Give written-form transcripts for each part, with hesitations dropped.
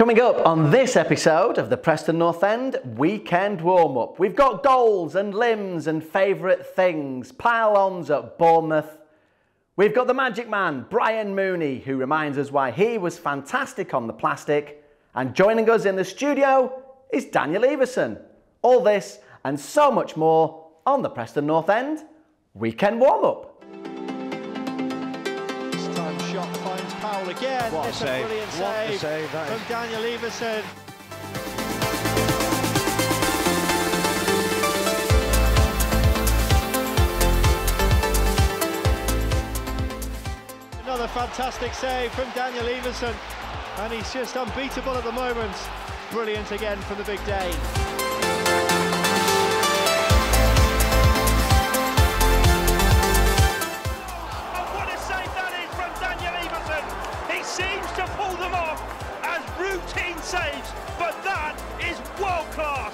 Coming up on this episode of the Preston North End Weekend Warm-Up, we've got goals and limbs and favourite things, pile-ons at Bournemouth. We've got the magic man, Brian Mooney, who reminds us why he was fantastic on the plastic. And joining us in the studio is Daniel Iversen. All this and so much more on the Preston North End Weekend Warm-Up. Shot finds Powell again. What a it's save. A brilliant What a save that from is. Daniel Iversen. Another fantastic save from Daniel Iversen, and he's just unbeatable at the moment. Brilliant again from the big Dane. Seems to pull them off as routine saves, but that is world class.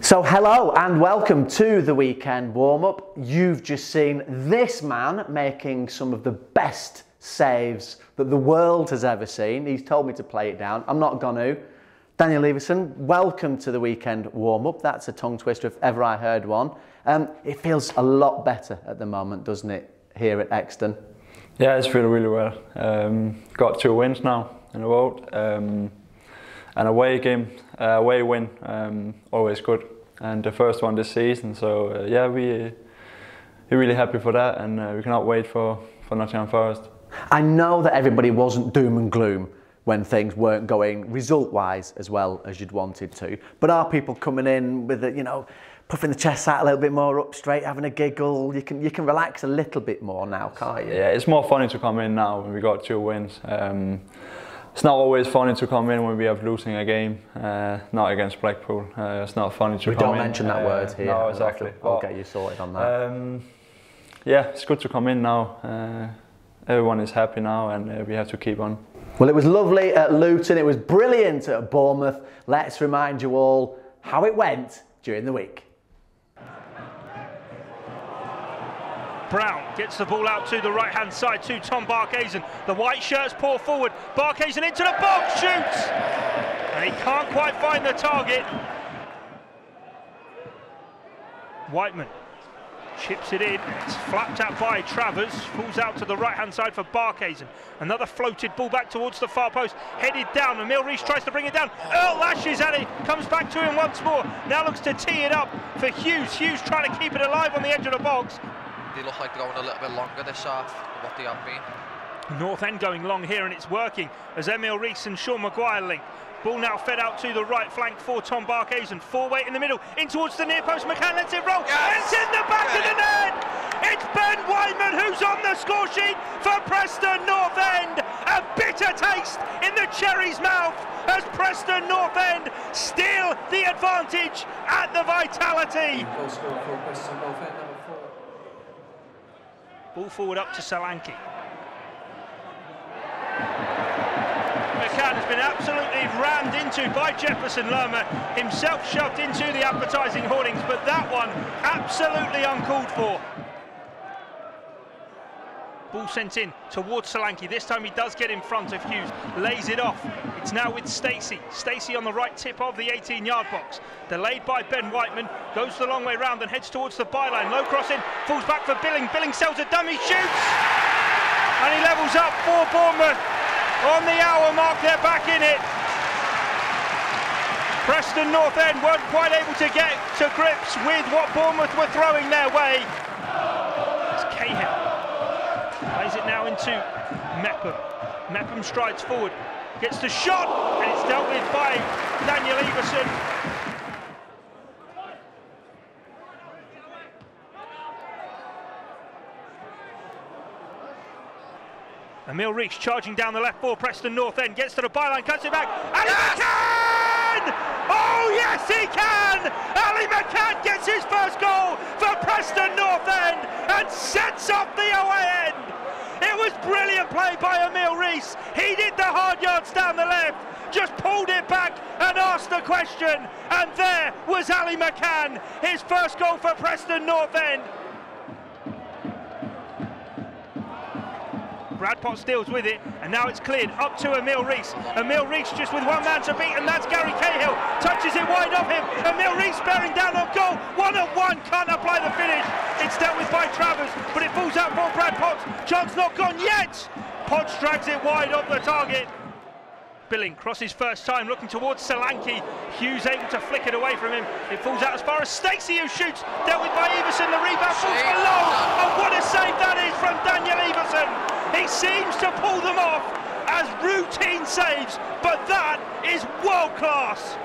So hello and welcome to the weekend warm-up. You've just seen this man making some of the best saves that the world has ever seen. He's told me to play it down. I'm not gonna. Daniel Iversen, welcome to the weekend warm-up. That's a tongue twister if ever I heard one. It feels a lot better at the moment, doesn't it, here at Exton? Yeah, it's feeling really well. Got 2 wins now in a row. An away win, always good. And the first one this season, so yeah, we're really happy for that, and we cannot wait for Nottingham Forest. I know that everybody wasn't doom and gloom when things weren't going result-wise as well as you'd wanted to. But are people coming in with a, puffing the chest out a little bit more up straight, having a giggle? You can relax a little bit more now, can't you? Yeah, it's more funny to come in now when we got 2 wins. It's not always funny to come in when we are losing a game, not against Blackpool. It's not funny to come in. We don't mention that word here. No, exactly. I'll get you sorted on that. Yeah, it's good to come in now. Everyone is happy now, and we have to keep on. Well, it was lovely at Luton, it was brilliant at Bournemouth. Let's remind you all how it went during the week. Brown gets the ball out to the right-hand side to Tom Barkhuizen. The white shirts pour forward. Barkhuizen into the box, shoots! And he can't quite find the target. Whiteman chips it in, it's flapped out by Travers, falls out to the right-hand side for Barkhuizen. Another floated ball back towards the far post, headed down, and Milrees tries to bring it down. Earl lashes at it, comes back to him once more, now looks to tee it up for Hughes. Hughes trying to keep it alive on the edge of the box. They look like they're going a little bit longer this half than what they have been. North End going long here, and it's working as Emil Rees and Sean Maguire link. Ball now fed out to the right flank for Tom Barkhuizen. 4-way in the middle, in towards the near post. McCann lets it roll. Yes. It's in the back of the net. It's Ben Whiteman who's on the score sheet for Preston North End. A bitter taste in the Cherries' mouth as Preston North End steal the advantage at the Vitality. Ball forward up to Solanke. McCann has been absolutely rammed into by Jefferson Lerma, himself shoved into the advertising hoardings, but that one absolutely uncalled for. Ball sent in towards Solanke. This time he does get in front of Hughes, lays it off. It's now with Stacey. Stacey on the right tip of the 18-yard box. Delayed by Ben Whiteman, goes the long way round and heads towards the byline. Low cross in, falls back for Billing. Billing sells a dummy, shoots! And he levels up for Bournemouth. On the hour mark, they're back in it. Preston North End weren't quite able to get to grips with what Bournemouth were throwing their way. It's Cahill. Plays it now into Mepham. Mepham strides forward, gets the shot, and it's dealt with by Daniel Iversen. Emil Rees charging down the left for Preston North End, gets to the byline, cuts it back. Ali McCann! Oh yes he can! Ali McCann gets his first goal for Preston North End and sets off the away end. It was brilliant play by Emil Rees. He did the hard yards down the left, just pulled it back and asked the question, and there was Ali McCann, his first goal for Preston North End. Brad Potts deals with it, and now it's cleared up to Emil Rees. Emil Rees just with one man to beat, and that's Gary Cahill. Touches it wide of him. Emil Rees bearing down on goal. 1-on-1, can't apply the finish. It's dealt with by Travers, but it falls out for Brad Potts. Chance not gone yet. Potts drags it wide of the target. Billing crosses first time, looking towards Solanke. Hughes able to flick it away from him. It falls out as far as Stacey, who shoots. Dealt with by Iversen. The rebound falls below. And what a save that is from Daniel Iversen. He seems to pull them off as routine saves, but that is world class.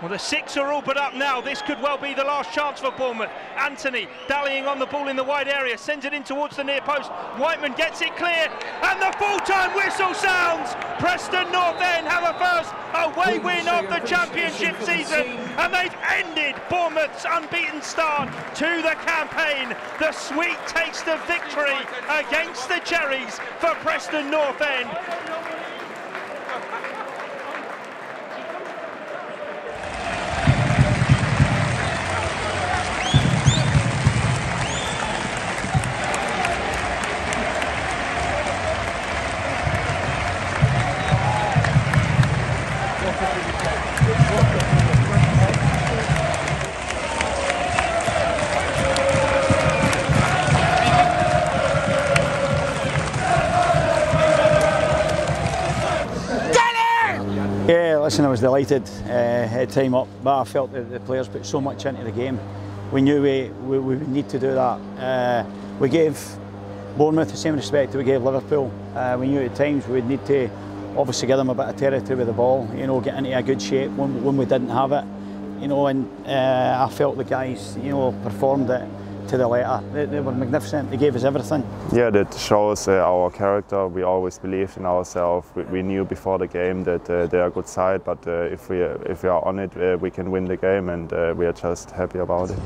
Well, the six are all but up now. This could well be the last chance for Bournemouth. Anthony dallying on the ball in the wide area, sends it in towards the near post. Whiteman gets it clear, and the full-time whistle sounds. Preston North End have a first away win of the championship season, and they've ended Bournemouth's unbeaten start to the campaign. The sweet taste of victory against the Cherries for Preston North End. Yeah, listen, I was delighted at time up, but I felt that the players put so much into the game. We knew we would need to do that. We gave Bournemouth the same respect that we gave Liverpool. We knew at times we would need to obviously give them a bit of territory with the ball, you know, get into a good shape when we didn't have it, you know, and I felt the guys, you know, performed it to the letter. They were magnificent. They gave us everything. Yeah, that shows our character. We always believed in ourselves. We knew before the game that they are a good side, but if we are on it, we can win the game, and we are just happy about it.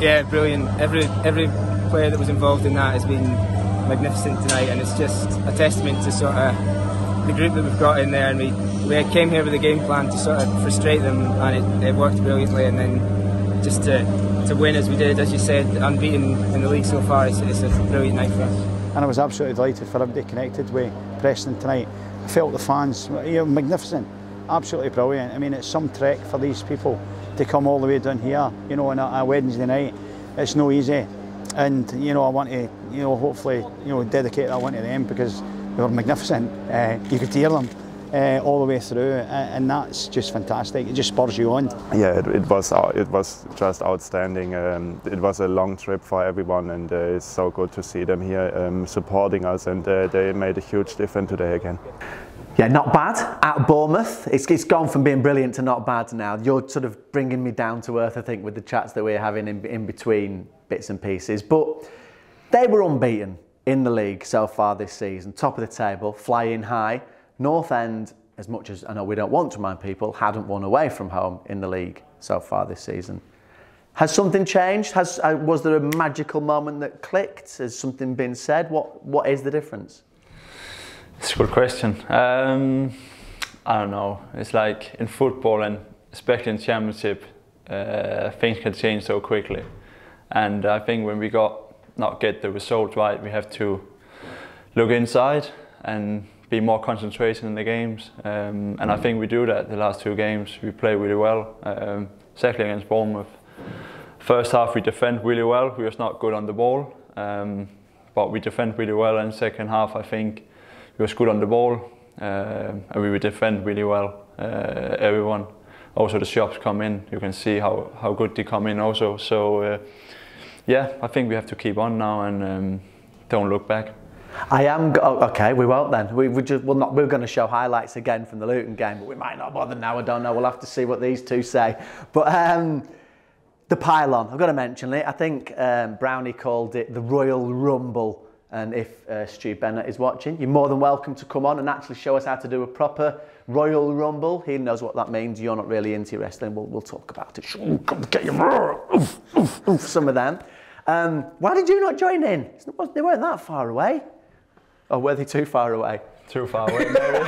Yeah, brilliant. Every player that was involved in that has been magnificent tonight, and it's just a testament to sort of the group that we've got in there. And we came here with a game plan to sort of frustrate them, and it worked brilliantly. And then just to win as we did, as you said, unbeaten in the league so far, it's a brilliant night for us. And I was absolutely delighted for everybody connected with Preston tonight. I felt the fans, you know, magnificent, absolutely brilliant. I mean, it's some trek for these people to come all the way down here, you know, on a Wednesday night. It's no easy, and you know, I want to, you know, hopefully, you know, dedicate that one to them because they were magnificent. You could hear them all the way through, and that's just fantastic. It just spurs you on. Yeah, it was just outstanding. It was a long trip for everyone, and it's so good to see them here supporting us, and they made a huge difference today again. Yeah, not bad at Bournemouth. It's gone from being brilliant to not bad now. You're sort of bringing me down to earth, I think, with the chats that we're having in between bits and pieces. But they were unbeaten in the league so far this season, top of the table, flying high. North End, as much as I know we don't want to remind people, hadn't won away from home in the league so far this season. Has something changed? Was there a magical moment that clicked? Has something been said? What is the difference? It's a good question. I don't know. It's like in football, and especially in championship, things can change so quickly. And I think when we not get the result right, we have to look inside and be more concentration in the games. And I think we do that the last two games. We play really well, especially against Bournemouth. First half we defend really well. We was not good on the ball, but we defend really well. And second half I think we was good on the ball, and we would defend really well. Everyone, also the shops come in. You can see how good they come in also. So yeah, I think we have to keep on now and don't look back. Okay, we won't then. We're going to show highlights again from the Luton game, but we might not bother now. I don't know. We'll have to see what these two say. But the pylon, I've got to mention it. I think Brownie called it the Royal Rumble. And if Stu Bennett is watching, you're more than welcome to come on and actually show us how to do a proper Royal Rumble. He knows what that means. You're not really into wrestling. We'll talk about it. Come get you some of them. Why did you not join in? They weren't that far away. Or were they too far away? Too far away, maybe.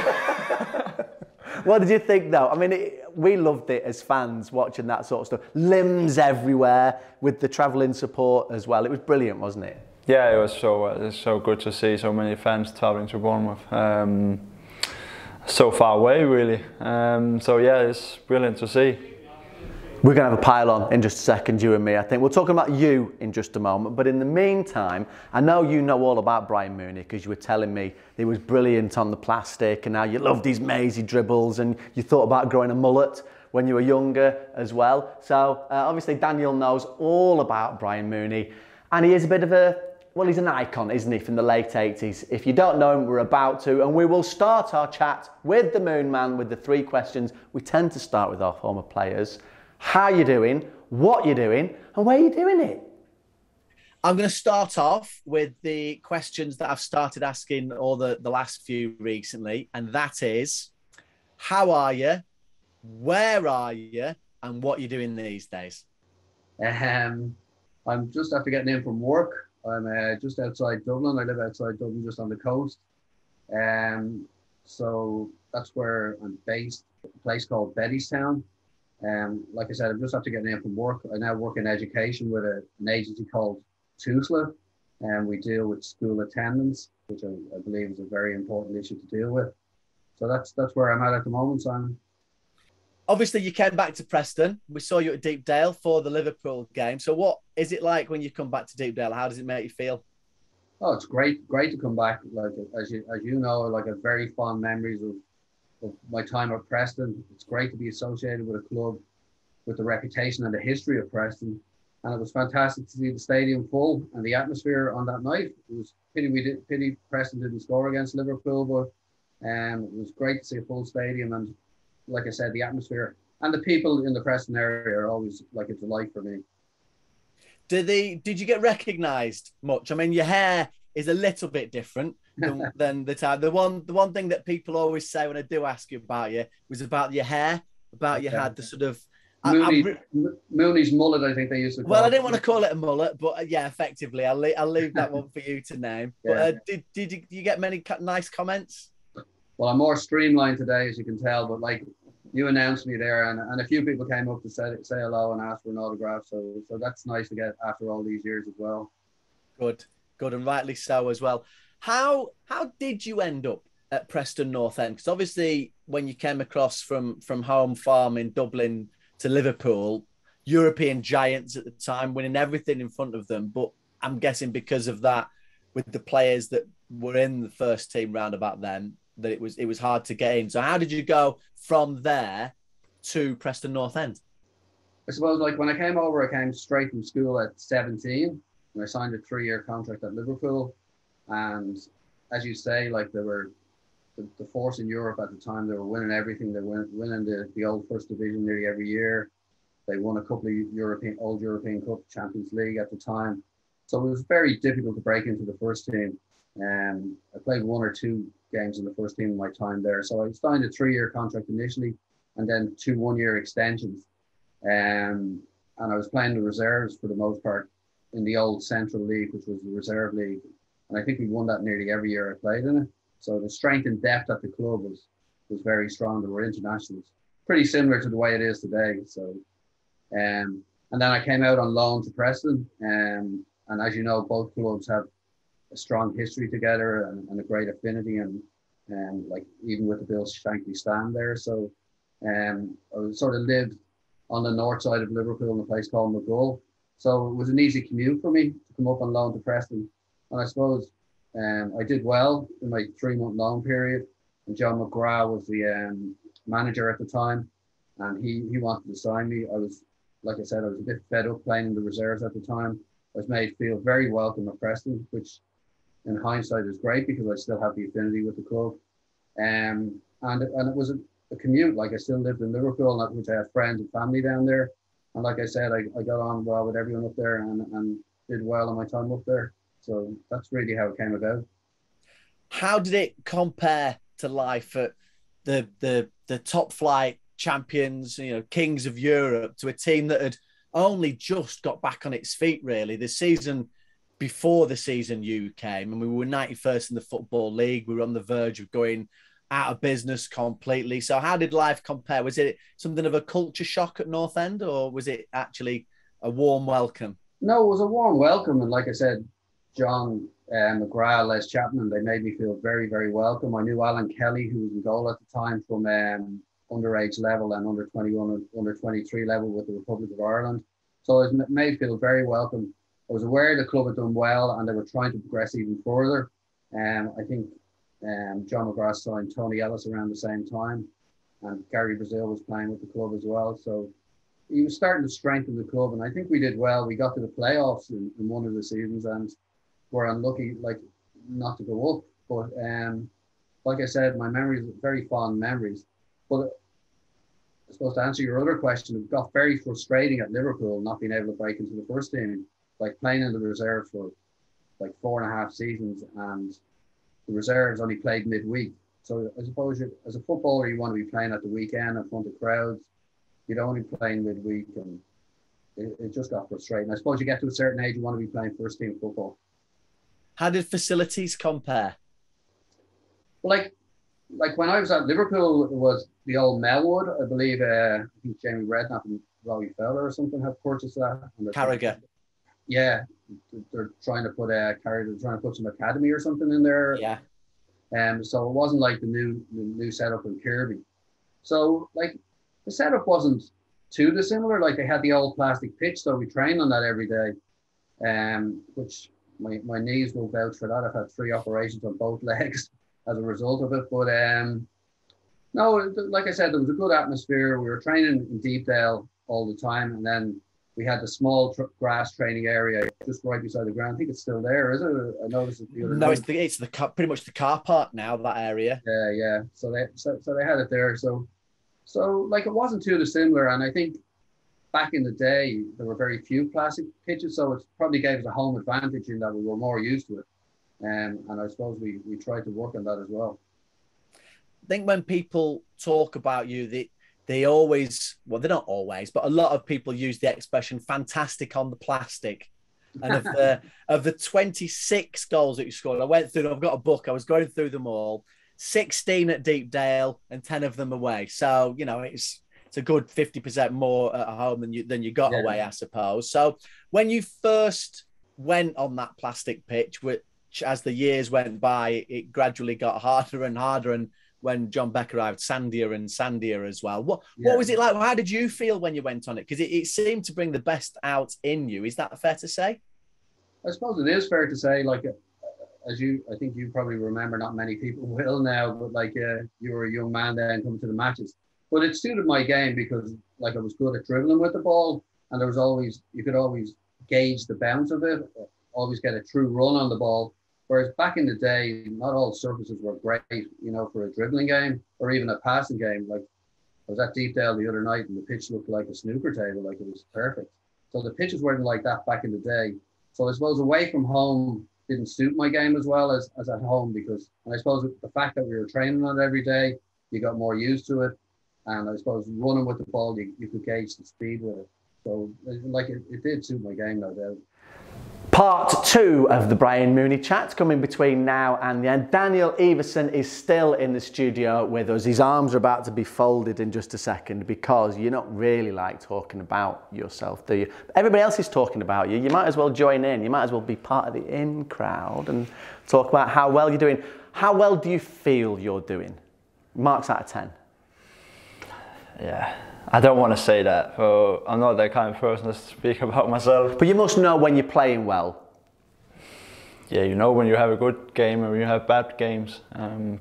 What did you think, though? I mean, we loved it as fans watching that sort of stuff. Limbs everywhere with the travelling support as well. It was brilliant, wasn't it? Yeah, it was so good to see so many fans travelling to Bournemouth. So far away, really. So yeah, it's brilliant to see. We're going to have a pile on in just a second, you and me, I think. We'll talk about you in just a moment. But in the meantime, I know you know all about Brian Mooney because you were telling me he was brilliant on the plastic and now you loved his mazy dribbles and you thought about growing a mullet when you were younger as well. So obviously Daniel knows all about Brian Mooney and he is a bit of a, well, he's an icon, isn't he, from the late 80s. If you don't know him, we're about to, and we will start our chat with the Moon Man with the 3 questions. We tend to start with our former players. How you doing, what you're doing, and where you're doing it. I'm going to start off with the questions that I've started asking all the last few recently, and that is, how are you, where are you, and what you're doing these days? I'm just after getting in from work. I'm just outside Dublin. I live outside Dublin, just on the coast. So that's where I'm based, a place called Bettystown. Like I said, I'm just after getting in from work. I now work in education with an agency called TUSLA, and we deal with school attendance, which I believe is a very important issue to deal with. So that's where I'm at the moment, Simon. Obviously, you came back to Preston. We saw you at Deepdale for the Liverpool game. So what is it like when you come back to Deepdale? How does it make you feel? Oh, it's great to come back. Like as you know, like I have very fond memories of my time at Preston. It's great to be associated with a club with the reputation and the history of Preston. And it was fantastic to see the stadium full and the atmosphere on that night. It was pity Preston didn't score against Liverpool, but it was great to see a full stadium. And like I said, the atmosphere and the people in the Preston area are always like a delight for me. Did you get recognised much? I mean, your hair is a little bit different than the time. The one thing that people always say when I do ask you about you was about your hair, about you had the sort of Mooney's mullet, I think they used to call it. Well, I didn't want to call it a mullet, but yeah, effectively, I'll leave that one for you to name. Yeah. But did you get many nice comments? Well, I'm more streamlined today, as you can tell, but like you announced me there, and a few people came up to say hello and ask for an autograph. So that's nice to get after all these years as well. Good, and rightly so as well. How did you end up at Preston North End? Because obviously, when you came across from home farm in Dublin to Liverpool, European giants at the time, winning everything in front of them. But I'm guessing because of that, with the players that were in the first team round about then, that it was hard to get in. So how did you go from there to Preston North End? I suppose like when I came over, I came straight from school at 17 and I signed a 3-year contract at Liverpool. And as you say, like they were the force in Europe at the time. They were winning everything. They were winning the old first division nearly every year. They won a couple of old European Cup, Champions League at the time. So it was very difficult to break into the first team. I played 1 or 2 games in the first team in my time there. So I signed a 3-year contract initially and then 2 1-year extensions. And I was playing the reserves for the most part in the old Central League, which was the reserve league. And I think we won that nearly every year I played in it. So the strength and depth at the club was very strong. There were internationals, pretty similar to the way it is today. So, and then I came out on loan to Preston. And as you know, both clubs have a strong history together and a great affinity, and like even with the Bill Shankly stand there. So I sort of lived on the north side of Liverpool in a place called McGull. So it was an easy commute for me to come up on loan to Preston. And I suppose I did well in my 3-month loan period. And John McGrath was the manager at the time, and he wanted to sign me. I was, like I said, I was a bit fed up playing in the reserves at the time. I was made feel very welcome at Preston, which in hindsight is great because I still have the affinity with the club. And it was a commute. Like I still lived in Liverpool, which I had friends and family down there. And like I said, I got on well with everyone up there and did well in my time up there. So that's really how it came about. How did it compare to life at the top flight champions, kings of Europe, to a team that had only just got back on its feet, really? The season before the season you came, and we were 91st in the Football League. We were on the verge of going out of business completely. So how did life compare? Was it something of a culture shock at North End, or was it actually a warm welcome? No, it was a warm welcome. And like I said, John McGrath, Les Chapman, they made me feel very, very welcome. I knew Alan Kelly, who was in goal at the time, from underage level and under 21, under 23 level with the Republic of Ireland. So I was made feel very welcome. I was aware the club had done well and they were trying to progress even further. I think John McGrath signed Tony Ellis around the same time, and Gary Brazil was playing with the club as well. So he was starting to strengthen the club, and I think we did well. We got to the playoffs in one of the seasons and were unlucky, like, not to go up. But like I said, my memories, very fond memories. But I suppose to answer your other question, it got very frustrating at Liverpool not being able to break into the first team, like playing in the reserve for like 4.5 seasons, and the reserves only played midweek. So I suppose as a footballer, you want to be playing at the weekend in front of crowds. You don't want to be playing midweek, and it just got frustrating. I suppose you get to a certain age, you want to be playing first team football. How did facilities compare? Well, like when I was at Liverpool, it was the old Melwood. I believe I think Jamie Redknapp and Robbie Fowler or something have purchased that. Carragher. Yeah, they're trying to put some academy or something in there. Yeah. So it wasn't like the new setup in Kirby. So like the setup wasn't too dissimilar. Like they had the old plastic pitch, so we trained on that every day. Which my knees will vouch for that. I've had 3 operations on both legs as a result of it. But no, like I said, there was a good atmosphere. We were training in Deepdale all the time, and then we had the small grass training area just right beside the ground. I think it's still there, is it? I noticed it the other No, night. it's pretty much the car park now, that area. Yeah. So they had it there. So like it wasn't too dissimilar. And I think back in the day there were very few plastic pitches, so it probably gave us a home advantage in that we were more used to it. And I suppose we tried to work on that as well. I think when people talk about you, they always, well, they're not always, but a lot of people use the expression "fantastic on the plastic." And of the 26 goals that you scored, I went through. I've got a book. I was going through them all. 16 at Deepdale and 10 of them away. So it's a good 50% more at home than you got away, I suppose. So when you first went on that plastic pitch, which as the years went by, it gradually got harder and harder, and when John Beck arrived, sandier and sandier as well. What was it like? How did you feel when you went on it? Because it seemed to bring the best out in you. Is that fair to say? I suppose it is fair to say. Like, I think you probably remember, not many people will now, but like you were a young man then coming to the matches. But it suited my game because like I was good at dribbling with the ball, and you could always gauge the bounce of it, always get a true run on the ball. Whereas back in the day, not all surfaces were great, for a dribbling game or even a passing game. Like I was at Deepdale the other night and the pitch looked like a snooker table, like it was perfect. So the pitches weren't like that back in the day. So I suppose away from home didn't suit my game as well as at home, and I suppose the fact that we were training on it every day, you got more used to it. And I suppose running with the ball, you could gauge the speed with it. So like it did suit my game, no doubt. Part 2 of the Brian Mooney chat coming between now and the end. Daniel Iversen is still in the studio with us. His arms are about to be folded in just a second because you're not really like talking about yourself, do you? Everybody else is talking about you. You might as well join in. You might as well be part of the in crowd and talk about how well you're doing. How well do you feel you're doing? Marks out of 10. Yeah. I don't want to say that, so I'm not that kind of person to speak about myself. But you must know when you're playing well. Yeah, you know when you have a good game and when you have bad games.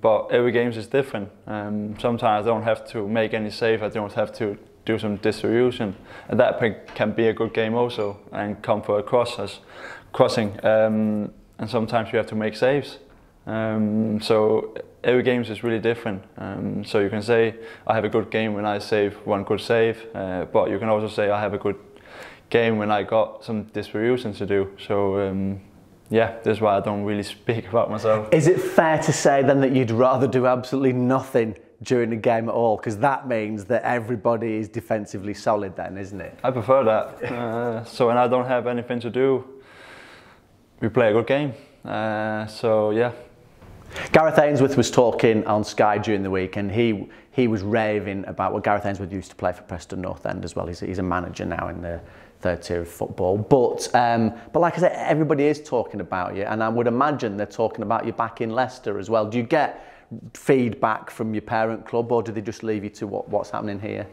But every game is different. Sometimes I don't have to make any save, I don't have to do some distribution. And that can be a good game also, and come for a crossing. And sometimes you have to make saves. So every game is really different. So you can say I have a good game when I save one good save, but you can also say I have a good game when I got some distribution to do. So yeah, that's why I don't really speak about myself. Is it fair to say then that you'd rather do absolutely nothing during the game at all? Because that means that everybody is defensively solid then, isn't it? I prefer that. So when I don't have anything to do, we play a good game. So yeah. Gareth Ainsworth was talking on Sky during the week, and he was raving about what Gareth Ainsworth used to play for Preston North End as well. He's a manager now in the third tier of football. But like I said, everybody is talking about you, and I would imagine they're talking about you back in Leicester as well. Do you get feedback from your parent club, or do they just leave you to what's happening here?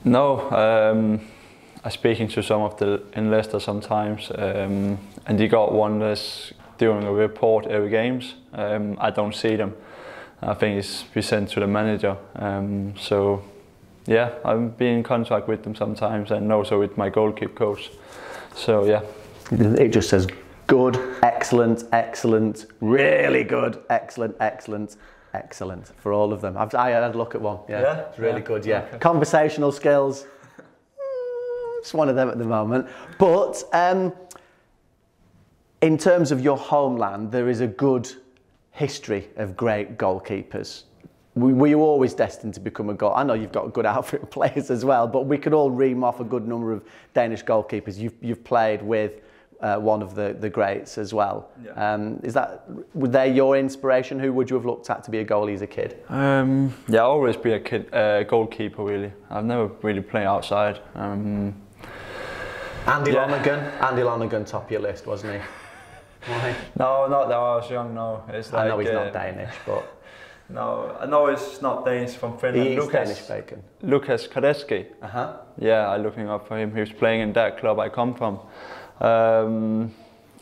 No, I'm speaking to some of the in Leicester sometimes, and they got one that's doing a report every games. I don't see them. I think it's be sent to the manager. So yeah, I'm being in contact with them sometimes, and also with my goalkeeper coach. So yeah. It just says good, excellent, excellent, really good, excellent, excellent, excellent for all of them. I had a look at one. Yeah, it's really good. Yeah, okay. Conversational skills. It's one of them at the moment. But in terms of your homeland, there is a good history of great goalkeepers. Were you always destined to become a goal? I know you've got good outfit players as well, but we could all ream off a good number of Danish goalkeepers. You've played with one of the greats as well. Yeah. Were they your inspiration? Who would you have looked at to be a goalie as a kid? Yeah, I'll always be a goalkeeper really. I've never really played outside. Andy Lonergan, top of your list, wasn't he? Why? No, not that I was young. No, it's like, I know he's not Danish, but no, I know it's not Danish, from Finland. He is Danish bacon. Lucas Kadeski. Yeah, I'm looking up for him. He was playing in that club I come from. And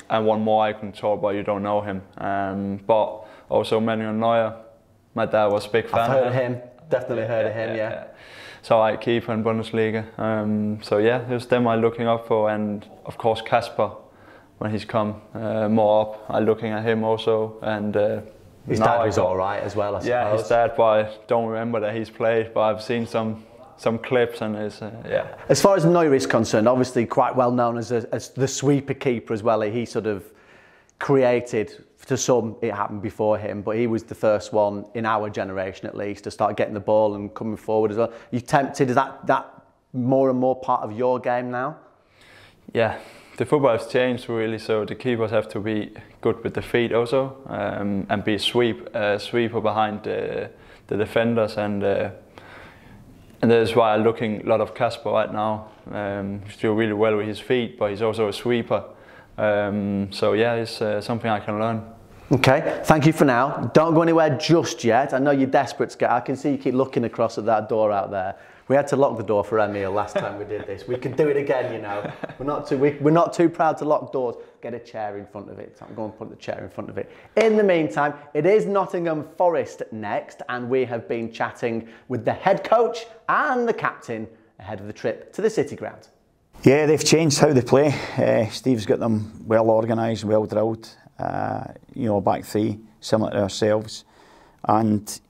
one more I can talk about, you don't know him. But also Manuel Neuer. My dad was a big fan. I've heard of him. Definitely heard of him. Yeah. So I keep in Bundesliga. So yeah, it was them I'm looking up for, and of course Kasper, when he's come more up, I'm looking at him also. And his dad was all right as well, I suppose. Yeah, his dad, but I don't remember that he's played, but I've seen some clips, and it's yeah. As far as Neuer is concerned, obviously quite well known as the sweeper keeper as well. He sort of created, to some it happened before him, but he was the first one in our generation at least to start getting the ball and coming forward as well. You tempted, is that more and more part of your game now? Yeah, the football has changed really, so the keepers have to be good with the feet also, and be a sweeper behind the defenders, and that is why I'm looking a lot of Kasper right now. He's doing really well with his feet, but he's also a sweeper. So yeah, it's something I can learn. Okay, thank you for now. Don't go anywhere just yet. I know you're desperate to get. I can see you keep looking across at that door out there. We had to lock the door for Emil last time we did this. We could do it again, you know. We're not too proud to lock doors. Get a chair in front of it. I'm going to put the chair in front of it. In the meantime, it is Nottingham Forest next, and we have been chatting with the head coach and the captain ahead of the trip to the City Ground. Yeah, they've changed how they play. Steve's got them well organised, well drilled. You know, a back three, similar to ourselves, and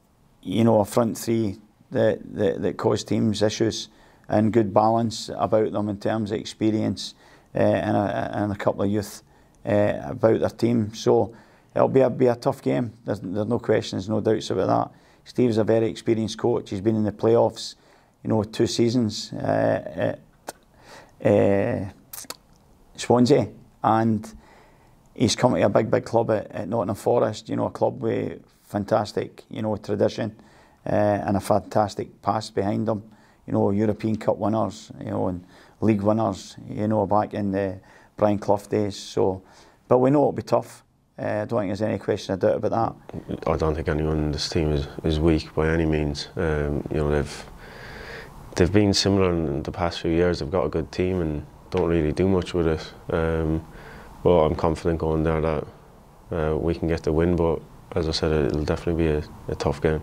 you know, a front three that cause teams issues, and good balance about them in terms of experience and a couple of youth about their team. So it'll be a tough game. There's no questions, no doubts about that. Steve's a very experienced coach. He's been in the playoffs, you know, 2 seasons at Swansea, and he's come to a big club at Nottingham Forest. You know, a club with fantastic, you know, tradition. And a fantastic past behind them, you know, European Cup winners, you know, and league winners, you know, back in the Brian Clough days. So, but we know it'll be tough. I don't think there's any question or doubt about that. I don't think anyone in this team is weak by any means. You know, they've been similar in the past few years. They've got a good team and don't really do much with it. But I'm confident going there that we can get the win. But as I said, it'll definitely be a tough game.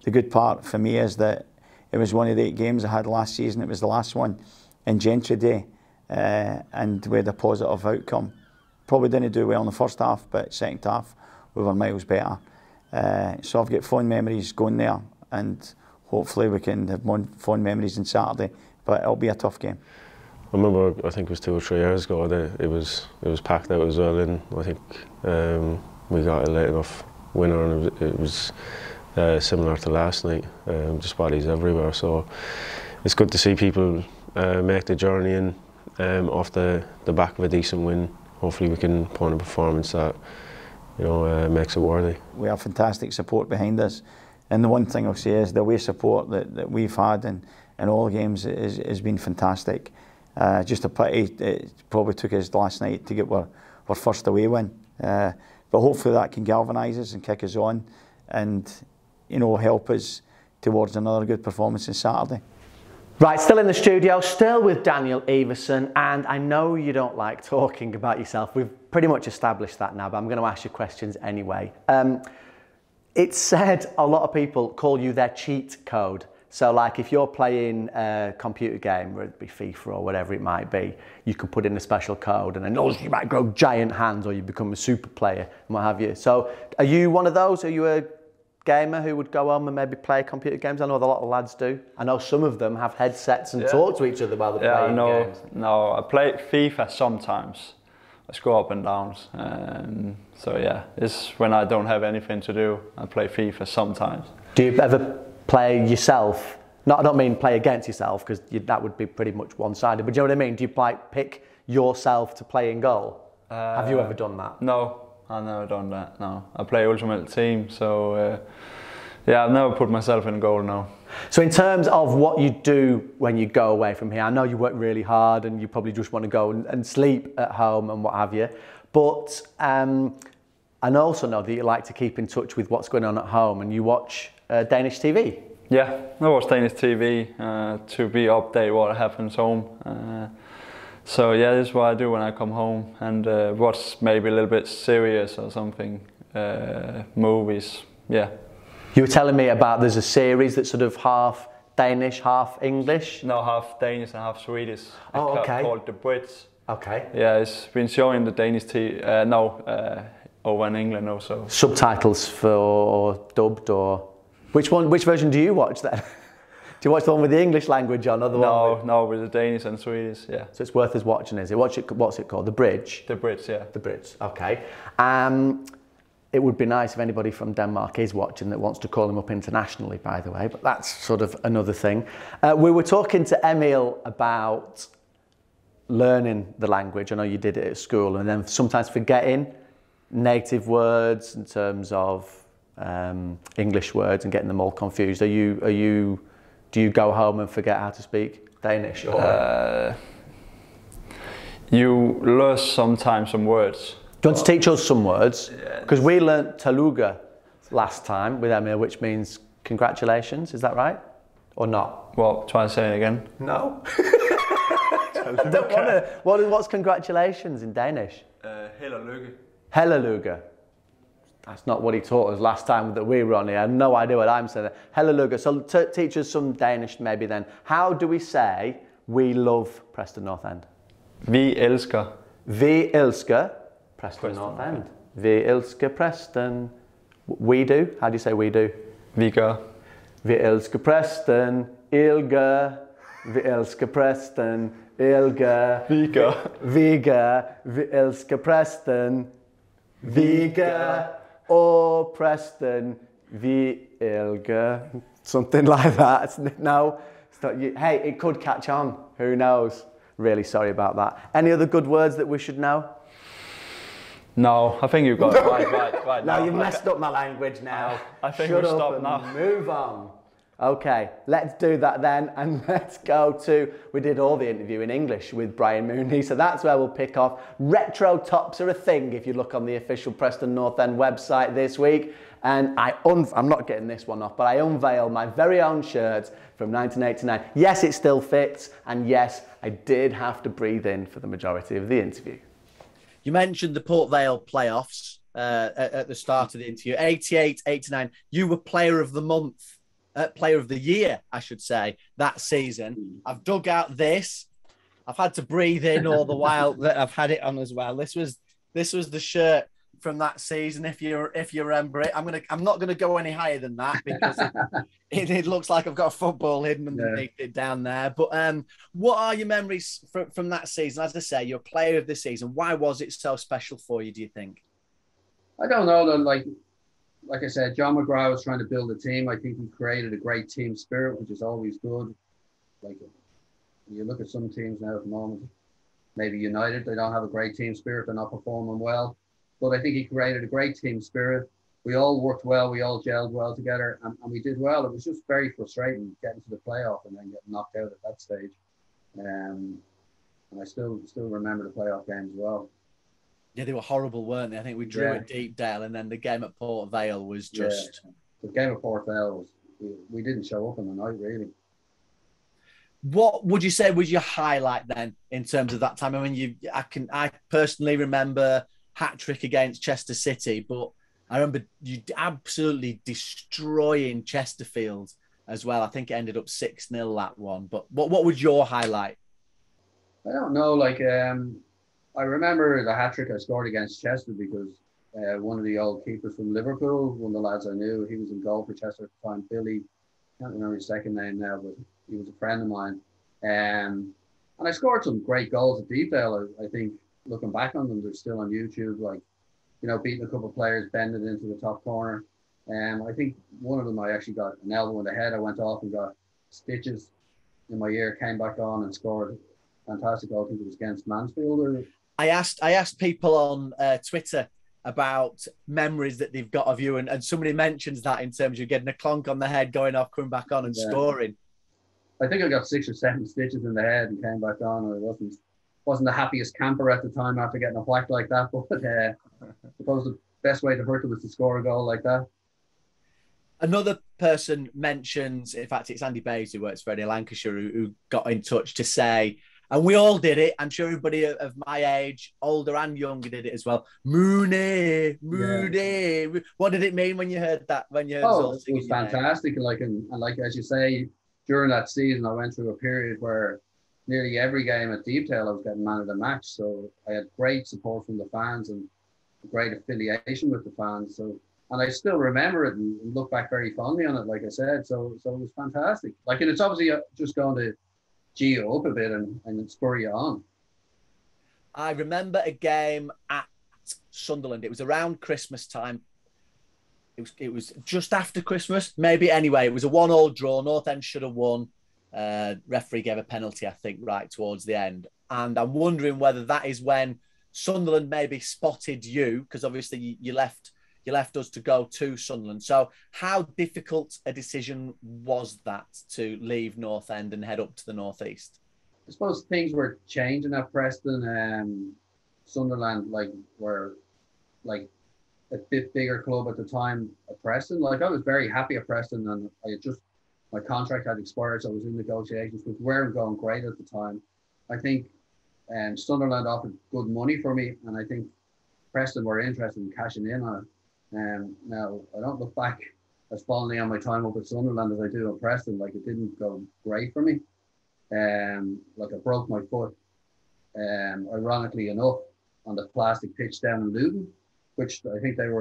The good part for me is that it was one of the 8 games I had last season. It was the last one in Gentry Day, and we had a positive outcome. Probably didn't do well in the first half, but second half we were miles better. So I've got fond memories going there, and hopefully we can have more fond memories on Saturday. But it'll be a tough game. I remember, I think it was 2 or 3 years ago, it was packed out as well, and I think we got a late enough winner, and it was similar to last night, just bodies everywhere. So it's good to see people make the journey in off the back of a decent win. Hopefully we can put on a performance that makes it worthy. We have fantastic support behind us, and the one thing I'll say is the away support that we've had in all games has been fantastic. Just a pity it probably took us last night to get our first away win, but hopefully that can galvanise us and kick us on, and help us towards another good performance on Saturday. Right, still in the studio, still with Daniel Iversen, and I know you don't like talking about yourself. We've pretty much established that now, but I'm going to ask you questions anyway. It's said a lot of people call you their cheat code. So like if you're playing a computer game, whether it be FIFA or whatever it might be, you can put in a special code and then you might grow giant hands or you become a super player and what have you. So are you one of those? Are you a gamer who would go home and maybe play computer games? I know a lot of lads do. I know some of them have headsets and talk to each other while they're playing games. No, I play FIFA sometimes. I score up and downs. So yeah, it's when I don't have anything to do, I play FIFA sometimes. Do you ever play yourself? No, I don't mean play against yourself, because that would be pretty much one-sided. But do you know what I mean? Do you pick yourself to play in goal? Have you ever done that? No. I've never done that, no. I play Ultimate Team, so yeah, I've never put myself in goal, no. So in terms of what you do when you go away from here, I know you work really hard and you probably just want to go and sleep at home and what have you, but I also know that you like to keep in touch with what's going on at home, and you watch Danish TV. Yeah, I watch Danish TV to be updated what happens home. So yeah, this is what I do when I come home, and watch maybe a little bit serious or something, movies, yeah. You were telling me about there's a series that's sort of half Danish, half English? No, half Danish and half Swedish. Oh, okay. Called The Brits. Okay. Yeah, it's been showing the Danish TV, over in England also. Subtitles for dubbed, or which version do you watch then? Do you watch the one with the English language on? No, with the Danish and Swedish, yeah. So it's worth us watching, is it? What's it called? The Bridge? The Brits, yeah. The Brits, okay. It would be nice if anybody from Denmark is watching that wants to call him up internationally, by the way, but that's sort of another thing. We were talking to Emil about learning the language. I know you did it at school, and then sometimes forgetting native words in terms of English words and getting them all confused. Do you go home and forget how to speak Danish? Or? You learn sometimes some words. Do you want to teach us some words? Because we learnt Taluga last time with Emil, which means congratulations. Is that right? Or not? Well, try to say it again. No. I don't want to. What's congratulations in Danish? Held og lykke. Held og lykke. That's not what he taught us last time that we were on here. I have no idea what I'm saying. Held og lykke. So teach us some Danish maybe then. How do we say we love Preston North End? Vi elsker. Vi elsker Preston North End. Vi elsker Preston. We do? How do you say we do? Vi gør. Vi elsker Preston. Ilger. Vi elsker Preston. Ilger. Vi gør. Vi gør. Vi elsker Preston. Vi gør. Oh, Preston. Vi elsker. Something like that. No. Hey, it could catch on. Who knows? Really sorry about that. Any other good words that we should know? No, I think you've got it right now. No, you've messed up my language now. I think Shut we'll up stop and now. Move on. Okay, let's do that then, and let's go to, we did all the interview in English with Brian Mooney, so that's where we'll pick off. Retro tops are a thing if you look on the official Preston North End website this week, and I'm not getting this one off, but I unveiled my very own shirt from 1989. Yes, it still fits, and yes, I did have to breathe in for the majority of the interview. You mentioned the Port Vale playoffs at the start of the interview. 88, 89. You were player of the month, player of the year, I should say, that season. I've dug out this. I've had to breathe in all the while that I've had it on as well. This was the shirt from that season, if you remember it. I'm not gonna go any higher than that because it looks like I've got a football hidden underneath it down there. But what are your memories from that season? As I say, you're a player of the season. Why was it so special for you, do you think? I don't know. Like I said, John McGrath was trying to build a team. I think he created a great team spirit, which is always good. Like you look at some teams now at the moment, maybe United, they don't have a great team spirit. They're not performing well. but I think he created a great team spirit. We all worked well, we all gelled well together, and we did well. It was just very frustrating getting to the playoff and then getting knocked out at that stage. And I still remember the playoff games well. Yeah, they were horrible, weren't they? I think we drew at Deepdale, and then the game at Port Vale was just... Yeah. The game at Port Vale was... We didn't show up in the night, really. What would you say was your highlight then in terms of that time? I mean, I personally remember hat-trick against Chester City, but I remember you absolutely destroying Chesterfield as well. I think it ended up 6-0 that one. But what was your highlight? I don't know. Like, I remember the hat-trick I scored against Chester because one of the old keepers from Liverpool, one of the lads I knew, he was in goal for Chester at the time, Billy. I can't remember his second name now, but he was a friend of mine. And I scored some great goals at Deepdale. I think looking back on them, they're still on YouTube, like, you know, beating a couple of players, bending into the top corner. I think one of them I actually got an elbow in the head. I went off and got stitches in my ear, came back on and scored a fantastic goal. I think it was against Mansfield. I asked people on Twitter about memories that they've got of you, and somebody mentions that in terms of getting a clonk on the head, going off, coming back on and scoring. I think I got 6 or 7 stitches in the head and came back on. I wasn't the happiest camper at the time after getting a whack like that, but I suppose the best way to hurt them was to score a goal like that. Another person mentions, in fact, it's Andy Bays, who works for Radio Lancashire, who got in touch to say, and we all did it. I'm sure everybody of my age, older and younger, did it as well. Mooney. Yeah. What did it mean when you heard that? It was fantastic. And like as you say, during that season, I went through a period where nearly every game at Deepdale I was getting man of the match. So I had great support from the fans and great affiliation with the fans. So, and I still remember it and look back very fondly on it, like I said. So it was fantastic. Like, and it's obviously just going to G you up a bit and spur you on. I remember a game at Sunderland. It was around Christmas time. It was just after Christmas, maybe. Anyway, it was a 1-1 draw. North End should have won. Referee gave a penalty, I think, right towards the end. And I'm wondering whether that is when Sunderland maybe spotted you, because obviously you left us to go to Sunderland. So how difficult a decision was that to leave North End and head up to the Northeast? I suppose things were changing at Preston. Sunderland were a bit bigger club at the time at Preston. Like, I was very happy at Preston, and my contract had expired, so I was in negotiations, which weren't going great at the time. I think Sunderland offered good money for me, and I think Preston were interested in cashing in on it. Now, I don't look back as fondly on my time up at Sunderland as I do at Preston. Like, it didn't go great for me. Like, I broke my foot, ironically enough, on the plastic pitch down in Luton, which I think there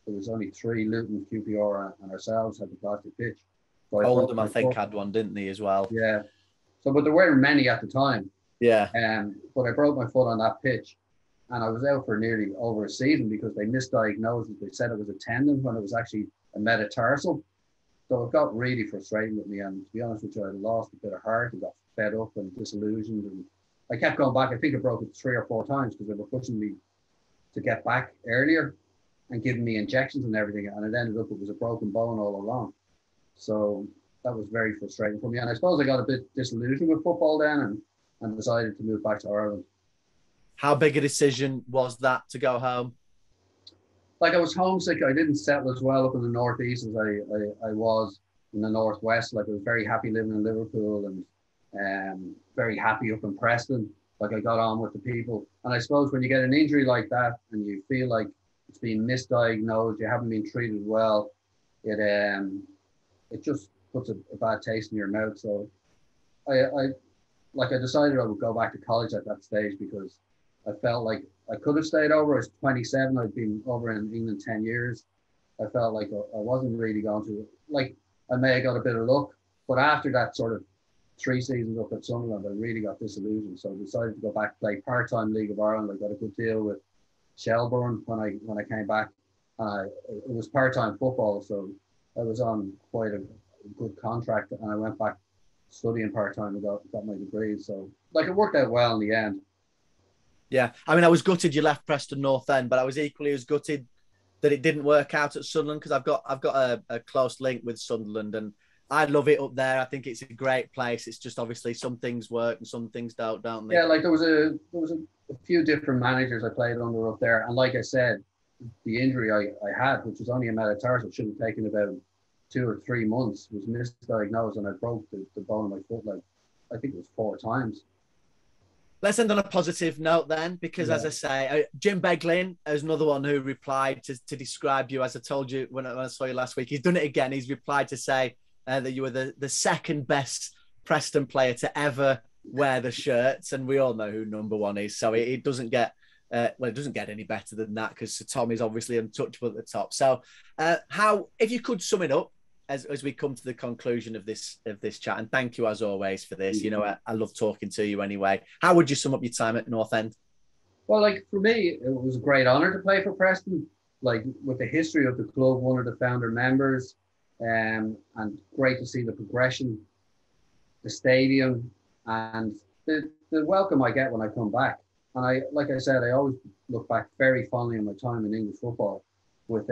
was only 3, Luton, QPR and ourselves had the plastic pitch. So Oldham, I think, had one, didn't they, as well? Yeah. So, but there weren't many at the time. Yeah. But I broke my foot on that pitch, and I was out for nearly over a season because they misdiagnosed it. They said it was a tendon when it was actually a metatarsal. So it got really frustrating with me, and to be honest with you, I lost a bit of heart. I got fed up and disillusioned, and I kept going back. I think I broke it 3 or 4 times because they were pushing me to get back earlier and giving me injections and everything, and it ended up it was a broken bone all along. So that was very frustrating for me, and I suppose I got a bit disillusioned with football then and decided to move back to Ireland. How big a decision was that to go home? Like, I was homesick. I didn't settle as well up in the Northeast as I was in the Northwest. Like, I was very happy living in Liverpool and very happy up in Preston. Like, I got on with the people. And I suppose when you get an injury like that and you feel like it's been misdiagnosed, you haven't been treated well, it just puts a bad taste in your mouth. So I decided I would go back to college at that stage because I felt like I could have stayed over. I was 27. I'd been over in England 10 years. I felt like I wasn't really going to, like, I may have got a bit of luck, but after that sort of 3 seasons up at Sunderland, I really got disillusioned. So I decided to go back, play part-time League of Ireland. I got a good deal with Shelbourne when I came back. It was part-time football, so I was on quite a good contract, and I went back studying part-time and got my degree. So, like, it worked out well in the end. Yeah, I mean, I was gutted you left Preston North End, but I was equally as gutted that it didn't work out at Sunderland, because I've got a close link with Sunderland, and I love it up there. I think it's a great place. It's just obviously some things work and some things don't they? Yeah, like there was a few different managers I played under up there, and like I said, the injury I had, which was only a metatarsal, should have taken about 2 or 3 months, was misdiagnosed, and I broke the bone of my foot, like I think it was 4 times. Let's end on a positive note then, because as I say, Jim Beglin is another one who replied to describe you, as I told you when I saw you last week. He's done it again. He's replied to say that you were the second best Preston player to ever wear the shirts, and we all know who number 1 is. So it doesn't get it doesn't get any better than that, because Sir Tom is obviously untouchable at the top. So how, if you could sum it up as we come to the conclusion of this chat, and thank you as always for this. You know, I love talking to you anyway. How would you sum up your time at North End? Well, like for me, it was a great honour to play for Preston. Like with the history of the club, one of the founder members, and great to see the progression, the stadium, and the welcome I get when I come back. And like I said, I always look back very fondly on my time in English football with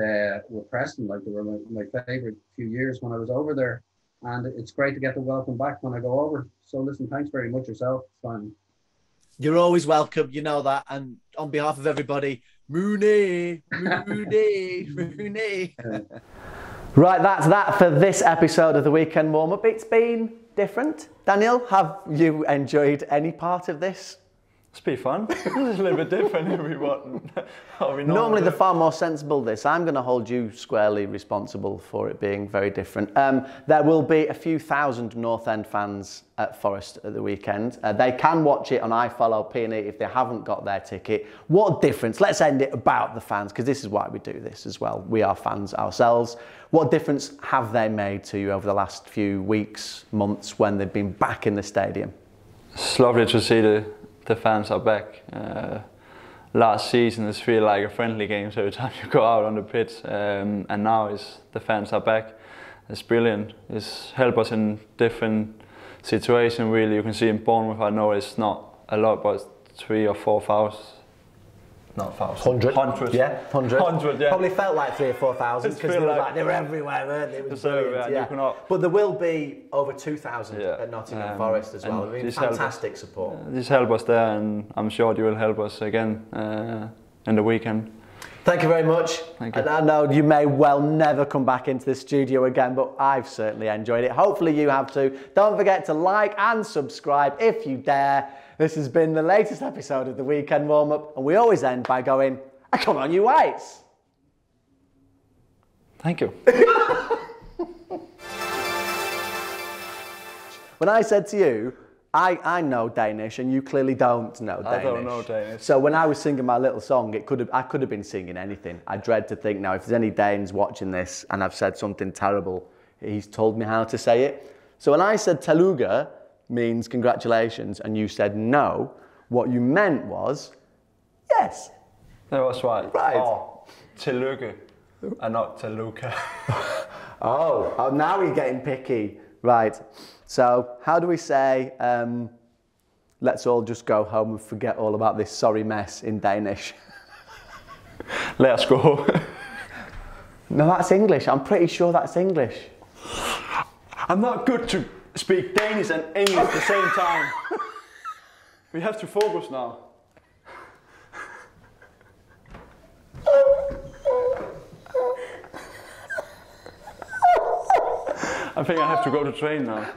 Preston. Like they were my favourite few years when I was over there, and it's great to get the welcome back when I go over. So listen, thanks very much yourself, Simon. You're always welcome, you know that. And on behalf of everybody, Mooney. Right, that's that for this episode of the Weekend Warm-Up. It's been different. Daniel, have you enjoyed any part of this? It's been fun. It's a little bit different everyone. Normally they're far more sensible this. I'm going to hold you squarely responsible for it being very different. There will be a few thousand North End fans at Forest at the weekend. They can watch it on iFollow P&E if they haven't got their ticket. What difference? Let's end it about the fans, because this is why we do this as well. We are fans ourselves. What difference have they made to you over the last few weeks, months, when they've been back in the stadium? It's lovely to see the fans are back. Last season it felt like a friendly game every time you go out on the pitch, and now the fans are back. It's brilliant. It's helped us in different situations really. You can see in Bournemouth, I know it's not a lot, but 3,000 or 4,000. Not 1,000. 100. Yeah, 100. 100, yeah. Probably felt like 3,000 or 4,000, because they were everywhere, weren't they? It was brilliant, yeah. But there will be over 2,000 at Nottingham Forest as well. I mean, fantastic support. This helped us there, and I'm sure you will help us again in the weekend. Thank you very much. Thank you. And I know you may well never come back into the studio again, but I've certainly enjoyed it. Hopefully you have too. Don't forget to like and subscribe if you dare. This has been the latest episode of the Weekend Warm-Up, and we always end by going, come on, you Whites. Thank you. When I said to you, I know Danish, and you clearly don't know Danish. I don't know Danish. So when I was singing my little song, I could have been singing anything. I dread to think now, if there's any Danes watching this and I've said something terrible, he's told me how to say it. So when I said Teluga means congratulations, and you said no, what you meant was yes. That was right. Right. Oh, Telugu and not Teluca. Oh, now we're getting picky. Right. So how do we say, let's all just go home and forget all about this sorry mess in Danish? Let us go. No, that's English. I'm pretty sure that's English. I'm not good to speak Danish and English at the same time. We have to focus now. I think I have to go to train now.